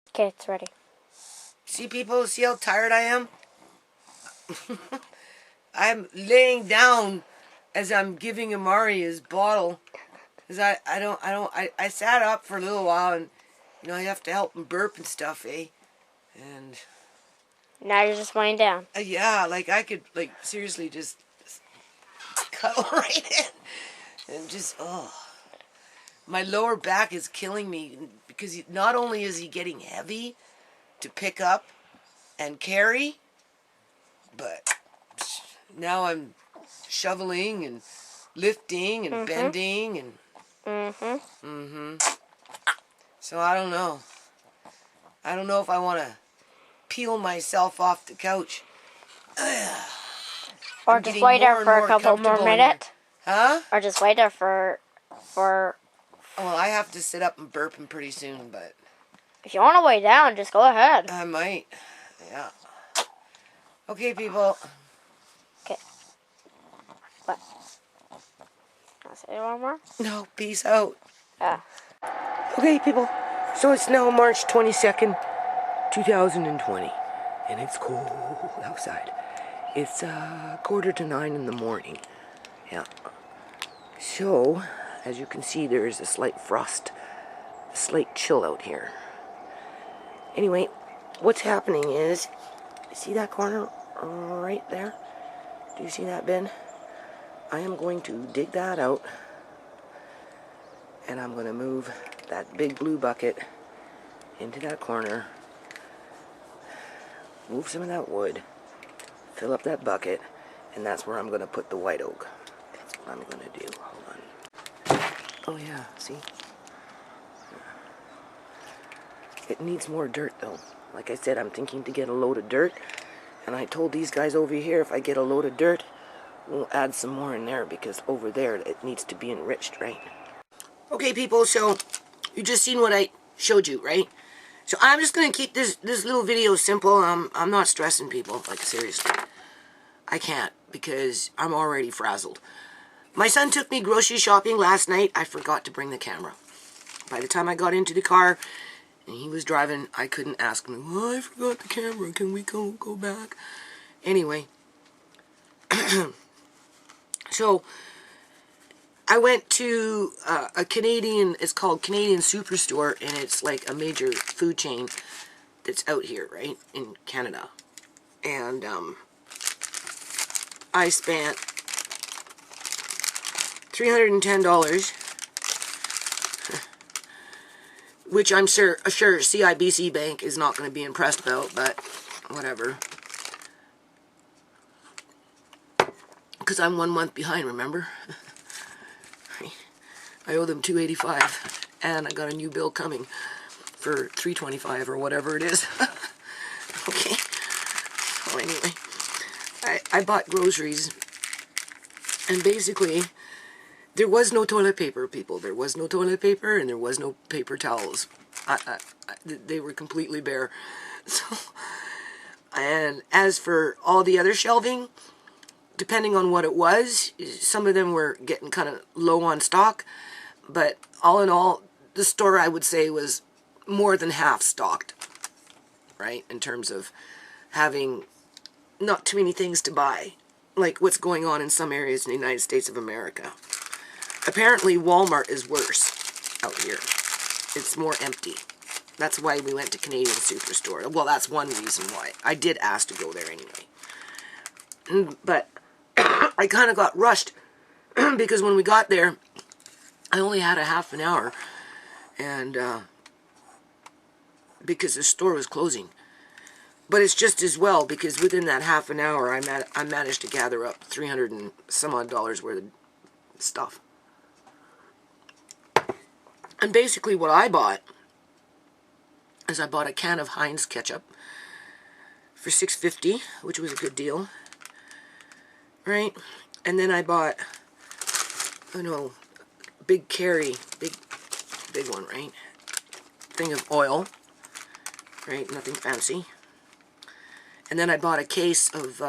Okay, it's ready. See, people, see how tired I am? I'm laying down as I'm giving Amari his bottle. Because I sat up for a little while and, you know, I have to help him burp and stuff, eh? And... Now you're just laying down. yeah, like I could, like, seriously just cuddle right in. And just, oh. My lower back is killing me because not only is he getting heavy to pick up and carry, but now I'm shoveling and lifting and bending and so I don't know. I don't know if I want to peel myself off the couch. Or just wait there for a couple more minutes. Huh? Or just wait there for... Well, I have to sit up and burp him pretty soon, but... if you want to lay down, just go ahead. I might. Yeah. Okay, people. Okay. What? Can I say one more? No, peace out. Yeah. Okay, people. So it's now March 22nd, 2020. And it's cold outside. It's 8:45 in the morning. Yeah. So, as you can see, there is a slight frost, a slight chill out here. Anyway, what's happening is, see that corner right there? Do you see that bin? I am going to dig that out, and I'm going to move that big blue bucket into that corner, move some of that wood, fill up that bucket, and that's where I'm going to put the white oak. That's what I'm going to do. Hold on. Oh yeah, see? It needs more dirt though. Like I said, I'm thinking to get a load of dirt, and I told these guys over here if I get a load of dirt, we'll add some more in there because over there it needs to be enriched, right? Okay, people, so you just seen what I showed you, right? So I'm just gonna keep this little video simple. I'm not stressing people, like seriously. I can't because I'm already frazzled. My son took me grocery shopping last night. I forgot to bring the camera. By the time I got into the car and he was driving, I couldn't ask him, oh, I forgot the camera. Can we go back? Anyway. So, I went to a Canadian, it's called Canadian Superstore, and it's like a major food chain that's out here, right, in Canada. And I spent $310, which I'm sure CIBC Bank is not going to be impressed about, but whatever. Because I'm 1 month behind, remember? I owe them $285, and I got a new bill coming for $325 or whatever it is. Okay. So anyway, I bought groceries, and basically, there was no toilet paper, people. There was no toilet paper, and there was no paper towels. They were completely bare. So, and as for all the other shelving, depending on what it was, some of them were getting kind of low on stock. But all in all, the store, I would say, was more than half stocked, right? In terms of having not too many things to buy, like what's going on in some areas in the United States of America. Apparently, Walmart is worse out here. It's more empty. That's why we went to Canadian Superstore. Well, that's one reason why. I did ask to go there anyway. But I kind of got rushed because when we got there, I only had a half an hour, and because the store was closing. But it's just as well, because within that half an hour, I managed to gather up $300 and some odd worth of stuff. And basically what I bought is I bought a can of Heinz ketchup for $6.50, which was a good deal, right? And then I bought, I don't know, big carry, big one, right? Thing of oil, right? Nothing fancy. And then I bought a case of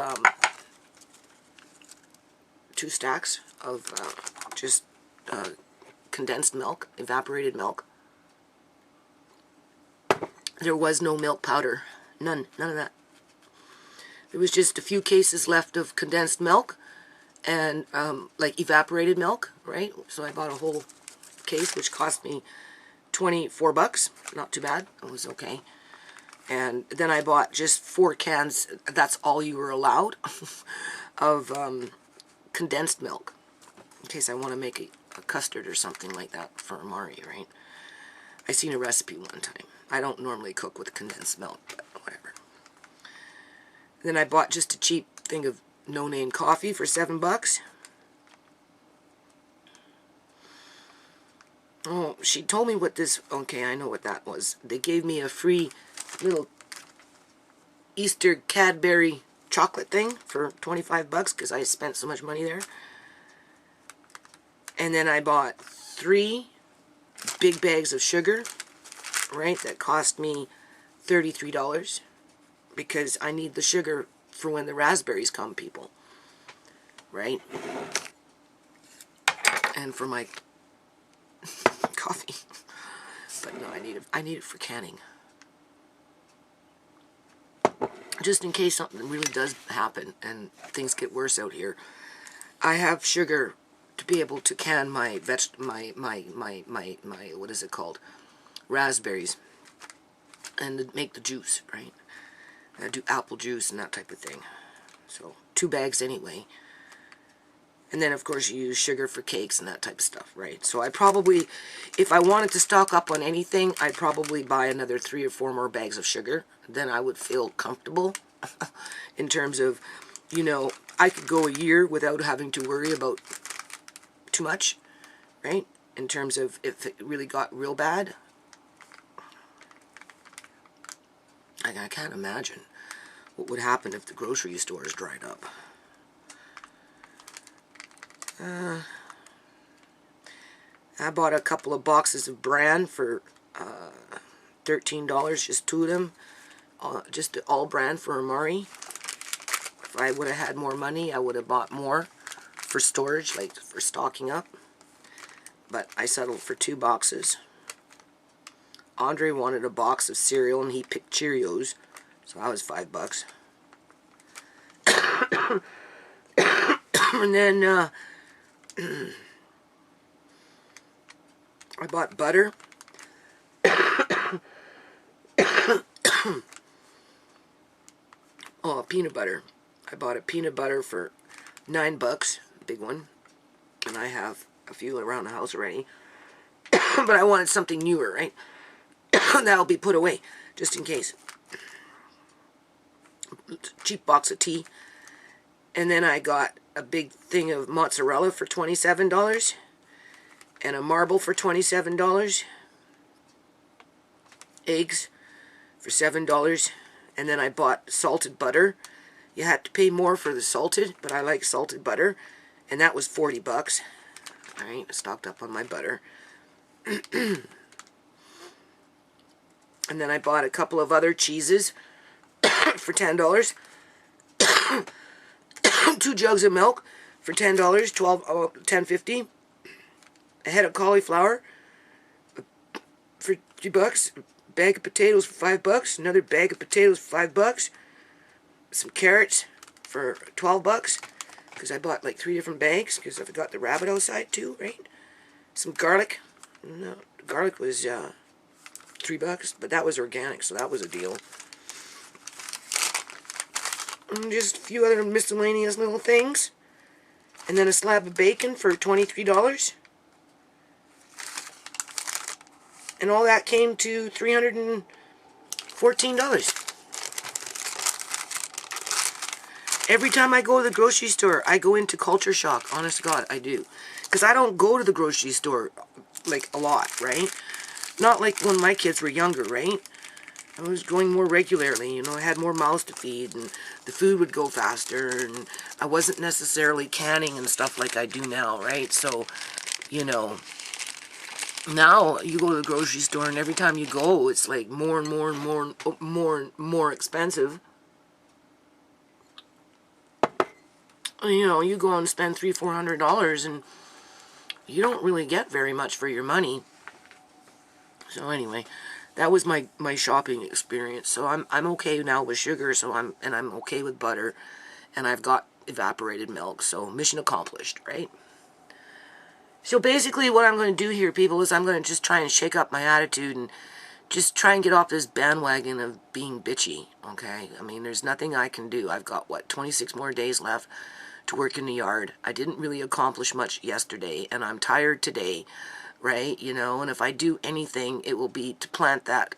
2 stacks of just condensed milk, evaporated milk. there was no milk powder. None of that. There was just a few cases left of condensed milk and like evaporated milk, right? So I bought a whole case, which cost me $24. Not too bad. It was okay. And then I bought just 4 cans. That's all you were allowed of condensed milk, in case I want to make a custard or something like that for Amari, right? I seen a recipe one time. I don't normally cook with condensed milk, but whatever. Then I bought just a cheap thing of no-name coffee for $7. Oh, she told me what this... Okay, I know what that was. They gave me a free little Easter Cadbury chocolate thing for $25 because I spent so much money there. And then I bought 3 big bags of sugar, right? That cost me $33 because I need the sugar for when the raspberries come, people. Right? And for my coffee. But no, I need it for canning. Just in case something really does happen and things get worse out here. I have sugar to be able to can my what is it called? Raspberries. And to make the juice, right? I do apple juice and that type of thing. So 2 bags anyway. And then, of course, you use sugar for cakes and that type of stuff, right? So I probably, if I wanted to stock up on anything, I'd probably buy another 3 or 4 more bags of sugar. Then I would feel comfortable in terms of, you know, I could go a year without having to worry about too much, right? In terms of if it really got real bad. I can't imagine what would happen if the grocery stores dried up. I bought a couple of boxes of bran for $13, just 2 of them. Just all bran for Amari. If I would have had more money, I would have bought more for storage, like for stocking up. But I settled for 2 boxes. Andre wanted a box of cereal and he picked Cheerios, so that was $5. And then I bought butter. Oh, peanut butter. I bought a peanut butter for $9, big one. And I have a few around the house already. But I wanted something newer, right? That'll be put away, just in case. Cheap box of tea. And then I got a big thing of mozzarella for $27. And a marble for $27. Eggs for $7. And then I bought salted butter. You had to pay more for the salted, but I like salted butter. And that was $40. Alright, I stocked up on my butter. And then I bought a couple of other cheeses for $10. 2 jugs of milk for $10, $10.50. A head of cauliflower for $2. A bag of potatoes for $5. Another bag of potatoes for $5. Some carrots for $12. Because I bought like 3 different bags. Because I got the rabbit outside too, right? Some garlic. No, garlic was $3, but that was organic, so that was a deal. And just a few other miscellaneous little things. And then a slab of bacon for $23. And all that came to $314. Every time I go to the grocery store, I go into culture shock. Honest to God, I do. Because I don't go to the grocery store, like, a lot, right? Not like when my kids were younger, right? I was going more regularly, you know, I had more mouths to feed, and the food would go faster, and I wasn't necessarily canning and stuff like I do now, right? So, you know, now you go to the grocery store, and every time you go, it's like more and more and more expensive. You know, you go and spend $300-400, and you don't really get very much for your money. So anyway, That was my shopping experience. So I'm okay now with sugar. So I'm okay with butter, and I've got evaporated milk. So mission accomplished, right? So basically, what I'm going to do here, people, is I'm going to just try and shake up my attitude and just try and get off this bandwagon of being bitchy. Okay, I mean, there's nothing I can do. I've got, what, 26 more days left to work in the yard. I didn't really accomplish much yesterday, and I'm tired today, right? You know, and if I do anything, it will be to plant that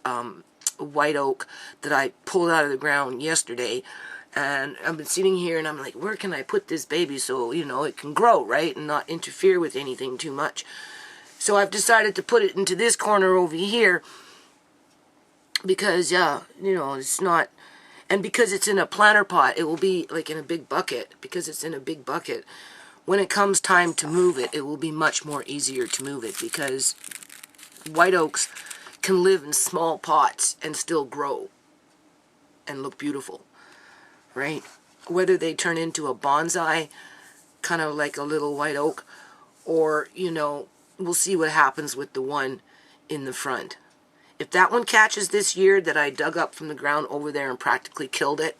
white oak that I pulled out of the ground yesterday. And I've been sitting here and I'm like, where can I put this baby so, you know, it can grow, right? And not interfere with anything too much. So I've decided to put it into this corner over here because, yeah, you know, it's not, and because it's in a planter pot, it will be like in a big bucket. Because it's in a big bucket, when it comes time to move it, it will be much more easier to move it, because white oaks can live in small pots and still grow and look beautiful, right? Whether they turn into a bonsai, kind of like a little white oak, or, you know, we'll see what happens with the one in the front. If that one catches this year that I dug up from the ground over there and practically killed it,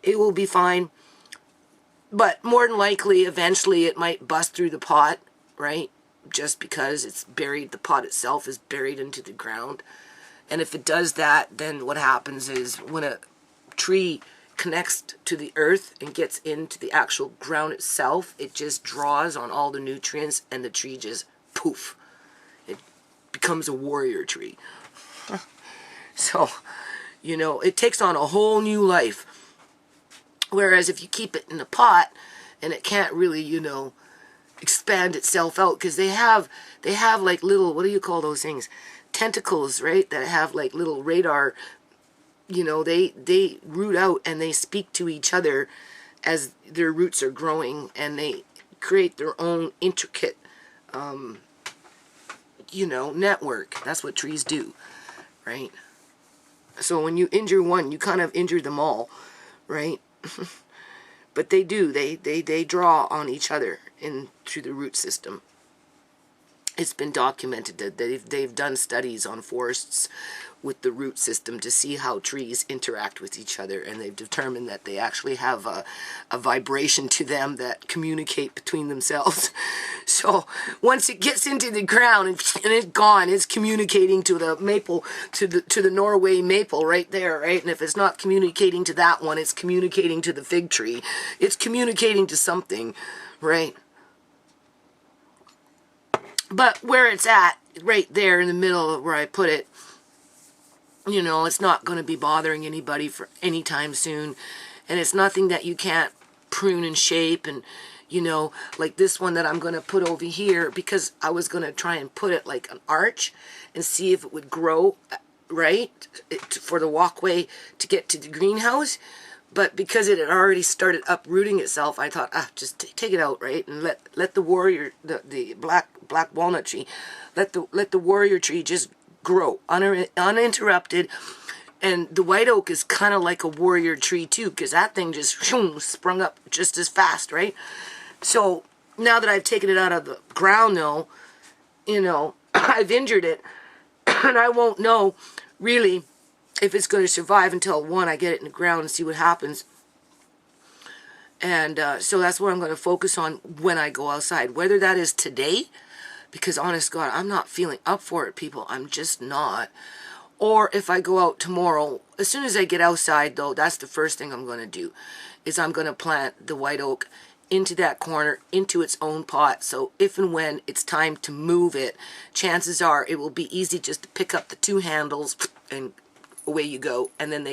it will be fine. But more than likely, eventually it might bust through the pot, right? Just because it's buried, the pot itself is buried into the ground. And if it does that, then what happens is when a tree connects to the earth and gets into the actual ground itself, it just draws on all the nutrients and the tree just poof. It becomes a warrior tree. So, you know, it takes on a whole new life. Whereas if you keep it in a pot and it can't really, you know, expand itself out, because they have like little, what do you call those things? Tentacles, right? That have like little radar. You know, they root out and they speak to each other as their roots are growing, and they create their own intricate, you know, network. That's what trees do, right? So when you injure one, you kind of injure them all, right? But they do. They draw on each other through the root system. It's been documented that they've done studies on forests with the root system to see how trees interact with each other, and they've determined that they actually have a vibration to them that communicate between themselves. So once it gets into the ground and it's gone, it's communicating to the maple, to the Norway maple right there, right? And if it's not communicating to that one, it's communicating to the fig tree. It's communicating to something, right? But where it's at, right there in the middle of where I put it, you know, it's not going to be bothering anybody for any time soon. And it's nothing that you can't prune and shape. And, you know, like this one that I'm going to put over here, because I was going to try and put it like an arch and see if it would grow, right, for the walkway to get to the greenhouse. But because it had already started uprooting itself, I thought, just take it out, right, and let the warrior, the black walnut tree, let the warrior tree just grow uninterrupted. And the white oak is kind of like a warrior tree too, because that thing just sprung up just as fast, right? So now that I've taken it out of the ground, though, you know, I've injured it, and I won't know really if it's going to survive until, one, I get it in the ground and see what happens. And so that's what I'm going to focus on when I go outside. Whether that is today, because honest God, I'm not feeling up for it, people. I'm just not. Or if I go out tomorrow, as soon as I get outside, though, that's the first thing I'm going to do, is I'm going to plant the white oak into that corner, into its own pot. So if and when it's time to move it, chances are it will be easy just to pick up the two handles and away you go, and then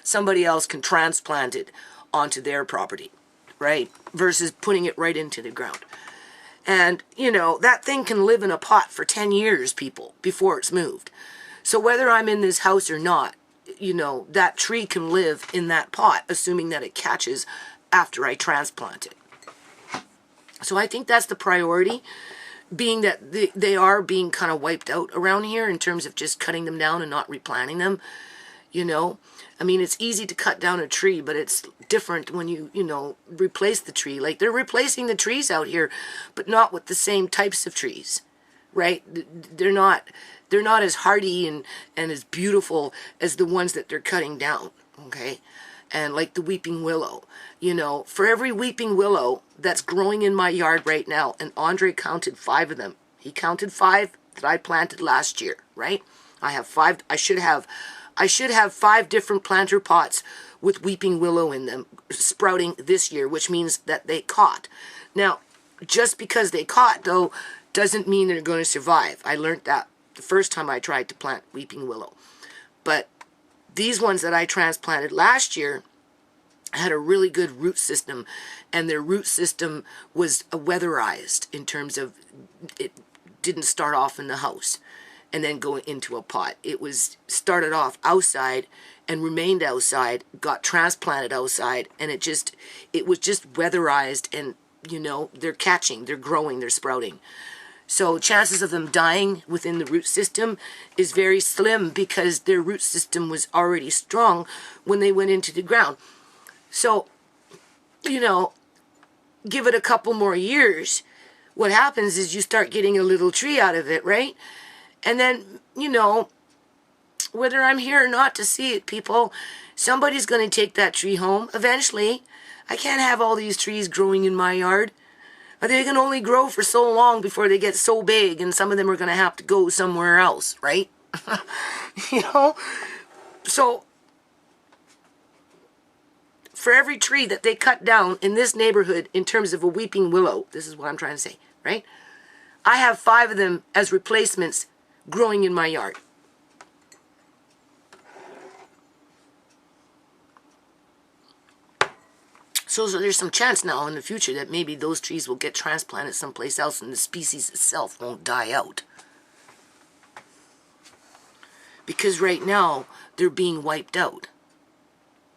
somebody else can transplant it onto their property, right? Versus putting it right into the ground. And, you know, that thing can live in a pot for 10 years, people, before it's moved. So whether I'm in this house or not, you know, that tree can live in that pot, assuming that it catches after I transplant it. So I think that's the priority, being that they are being kind of wiped out around here in terms of just cutting them down and not replanting them. You know, I mean, it's easy to cut down a tree, but it's different when you know, replace the tree. Like, they're replacing the trees out here, but not with the same types of trees, right? They're not they're not as hardy and as beautiful as the ones that they're cutting down, okay? And like the weeping willow, you know, for every weeping willow that's growing in my yard right now, and Andre counted 5 of them. He counted 5 that I planted last year, right? I have 5. I should have 5 different planter pots with weeping willow in them sprouting this year, which means that they caught. Now, just because they caught, though, doesn't mean they're going to survive. I learned that the first time I tried to plant weeping willow. But these ones that I transplanted last year had a really good root system, and their root system was weatherized in terms of it didn't start off in the house and then go into a pot. It was started off outside and remained outside, got transplanted outside, and it was just weatherized, and you know, they're catching, they're growing, they're sprouting. So chances of them dying within the root system is very slim because their root system was already strong when they went into the ground. So, you know, give it a couple more years, what happens is you start getting a little tree out of it, right? And then, you know, whether I'm here or not to see it, people, somebody's going to take that tree home eventually. I can't have all these trees growing in my yard. They can only grow for so long before they get so big, and some of them are going to have to go somewhere else, right? You know? So, for every tree that they cut down in this neighborhood in terms of a weeping willow, this is what I'm trying to say, right? I have 5 of them as replacements growing in my yard. So there's some chance now in the future that maybe those trees will get transplanted someplace else and the species itself won't die out. Because right now, they're being wiped out.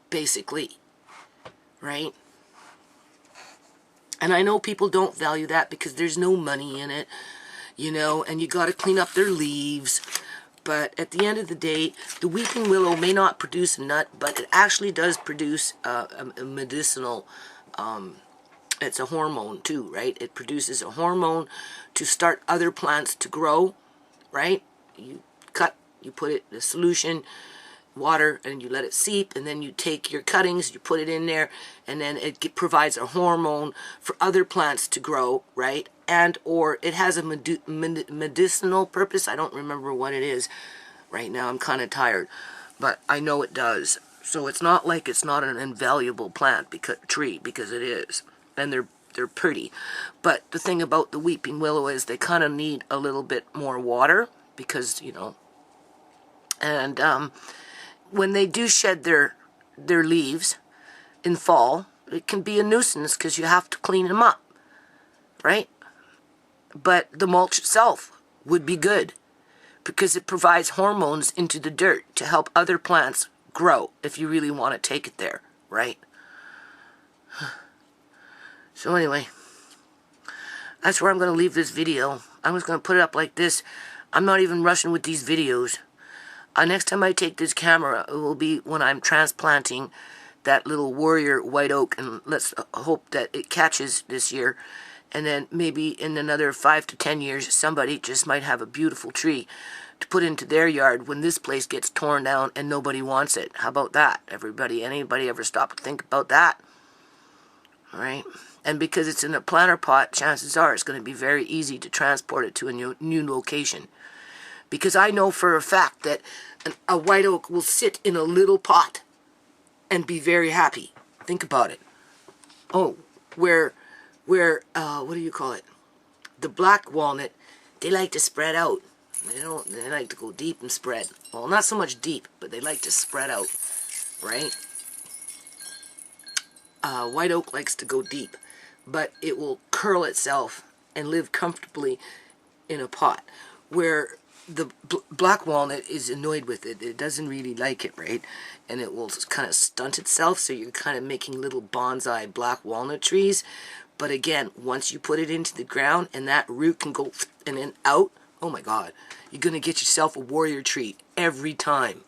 Basically. Right? And I know people don't value that because there's no money in it. You know, and you got to clean up their leaves. But at the end of the day, the weeping willow may not produce a nut, but it actually does produce a medicinal, it's a hormone too, right? It produces a hormone to start other plants to grow, right? You put it in a solution, water, and you let it seep, and then you take your cuttings, you put it in there, and then it provides a hormone for other plants to grow, right? And or it has a medicinal purpose. I don't remember what it is right now. I'm kind of tired, but I know it does. So it's not like it's not an invaluable tree, because it is, and they're pretty. But the thing about the weeping willow is they kind of need a little bit more water because, you know, and when they do shed their leaves in fall, it can be a nuisance because you have to clean them up, right? But the mulch itself would be good because it provides hormones into the dirt to help other plants grow if you really want to take it there, right? So anyway, that's where I'm going to leave this video. I'm just going to put it up like this. I'm not even rushing with these videos. Next time I take this camera, it will be when I'm transplanting that little warrior white oak, and let's hope that it catches this year. And then maybe in another 5 to 10 years, somebody just might have a beautiful tree to put into their yard when this place gets torn down and nobody wants it. How about that, everybody? Anybody ever stop to think about that? All right? And because it's in a planter pot, chances are it's going to be very easy to transport it to a new location. Because I know for a fact that a white oak will sit in a little pot and be very happy. Think about it. Oh, where what do you call it? The black walnut, they like to spread out. They like to go deep and spread. Well, not so much deep, but they like to spread out, right? White oak likes to go deep, but it will curl itself and live comfortably in a pot. Where the black walnut is annoyed with it. It doesn't really like it, right? And it will kind of stunt itself, so you're kind of making little bonsai black walnut trees. But again, once you put it into the ground and that root can go and then out, oh my God, you're going to get yourself a warrior tree every time.